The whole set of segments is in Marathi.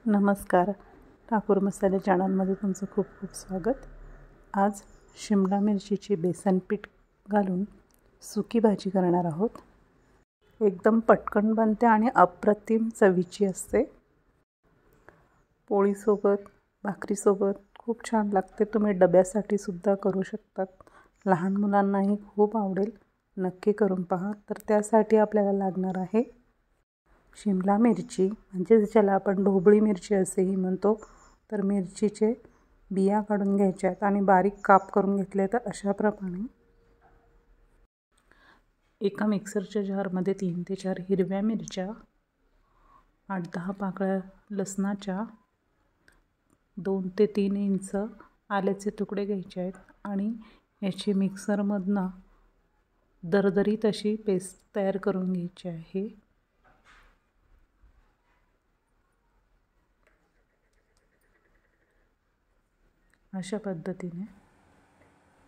नमस्कार. ठाकूर मसाले चॅनलमध्ये तुमचं खूप खूप स्वागत. आज शिमला मिरचीची बेसन पीठ घालून सुकी भाजी करणार आहोत. एकदम पटकन बनते आणि अप्रतिम चवीची असते. पोळीसोबत, भाकरीसोबत खूप छान लागते. तुम्ही डब्यासाठी सुद्धा करू शकतात. लहान मुलांनाही खूप आवडेल. नक्की करून पहा. तर त्यासाठी आपल्याला लागणार आहे शिमला मिरची, म्हणजे ज्याला आपण ढोबळी मिरची असेही म्हणतो. तर मिरचीचे बिया काढून घ्यायच्या आहेत आणि बारीक काप करून घेतले. तर अशा प्रमाणे एका मिक्सरच्या जारमध्ये 3 ते 4 हिरव्या मिरच्या, 8-10 पाकळ्या लसणाच्या, 2 ते 3 इंच आल्याचे तुकडे घ्यायचे आहेत आणि याची मिक्सरमधनं दरदरीत अशी पेस्ट तयार करून घ्यायची आहे. अशा पद्धतीने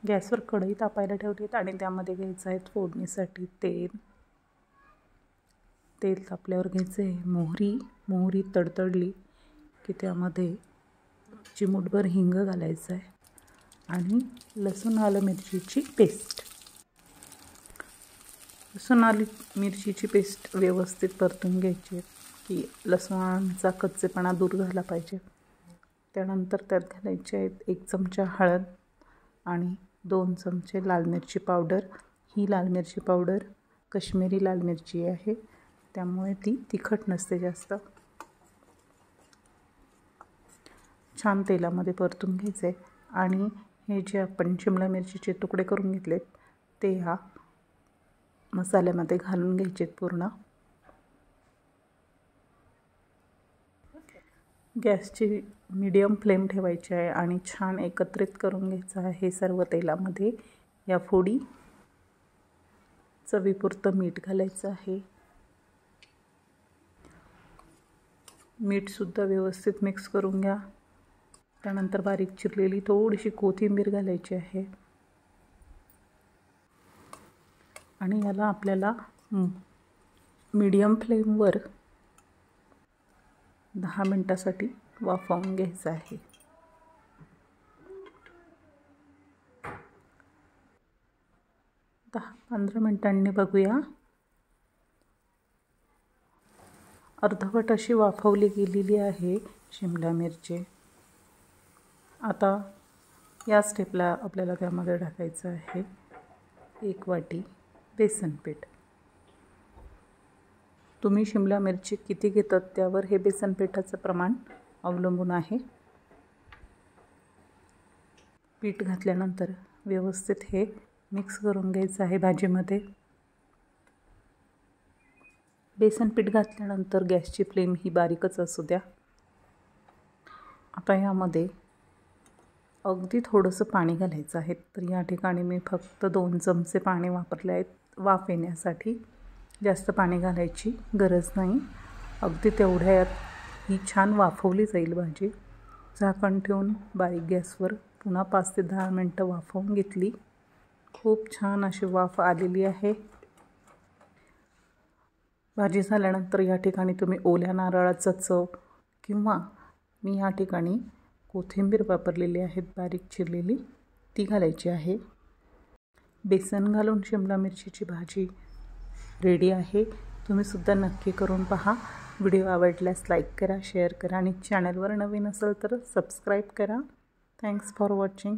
गॅसवर कढई तापायला ठेवलीत आणि त्यामध्ये घ्यायचं आहे फोडणीसाठी तेल. तेल तापल्यावर घ्यायचं आहे मोहरी तडतडली की त्यामध्ये चिमूटभर हिंग घालायचं आहे आणि लसूण आलं मिरचीची पेस्ट. लसूण आलं मिरचीची पेस्ट व्यवस्थित परतून घ्यायची की लसूणचा कच्चेपणा दूर झाला पाहिजे. त्यानंतर त्यात घालायचे आहेत 1 चमचा हळद आणि 2 चमचे लाल मिरची पावडर. ही लाल मिरची पावडर काश्मीरी लाल मिरची आहे, त्यामुळे ती तिखट नसते जास्त. छान तेलामध्ये परतून घ्यायचे आणि हे जे आपण शिमला मिरचीचे तुकडे करून घेतलेत ते ह्या मसाल्यामध्ये घालून घ्यायचे पूर्ण. गॅसची मीडियम फ्लेम ठेवायची आहे आणि छान एकत्रित करून घ्यायचं आहे सर्व तेलामध्ये. या फोडी चवीपुरतं मीठ घालायचं आहे. मीठसुद्धा व्यवस्थित मिक्स करून घ्या. त्यानंतर बारीक चिरलेली थोडीशी कोथिंबीर घालायची आहे आणि याला आपल्याला मीडियम फ्लेमवर 10 मिनिटासाठी वाफवून घ्यायचं आहे. 10-15 मिनिटांनी बघूया. अर्धवट अशी वाफवली गेलेली आहे शिमला मिरची. आता या स्टेपला आपल्याला त्यामध्ये टाकायचं आहे 1 वाटी बेसन पीठ. तुम्ही शिमला मिरची किती घेतात त्यावर हे बेसन पिठाचं प्रमाण अवलंबून आहे. पीठ घातल्यानंतर व्यवस्थित हे मिक्स करून घ्यायचं आहे भाजीमध्ये. बेसन पीठ घातल्यानंतर गॅसची फ्लेम ही बारीकच असू द्या. आता यामध्ये अगदी थोडंसं पाणी घालायचं आहे. तर या ठिकाणी मी फक्त 2 चमचे पाणी वापरले आहेत वाफ येण्यासाठी. जास्त पाणी घालायची गरज नाही. अगदी तेवढ्यात ही छान वाफवली जाईल भाजी. झाकण ठेवून बारीक गॅसवर पुन्हा 5 ते 10 मिनटं वाफवून घेतली. खूप छान अशी वाफ आलेली आहे. भाजी झाल्यानंतर या ठिकाणी तुम्ही ओल्या नारळाचा चव किंवा मी या ठिकाणी कोथिंबीर वापरलेली आहे बारीक चिरलेली, ती घालायची आहे. बेसन घालून शिमला मिरचीची भाजी रेडी आहे. तुम्हीसुद्धा नक्की करून पहा. व्हिडिओ आवडल्यास लाईक करा, शेअर करा आणि चॅनलवर नवीन असेल तर सबस्क्राईब करा. Thanks for watching.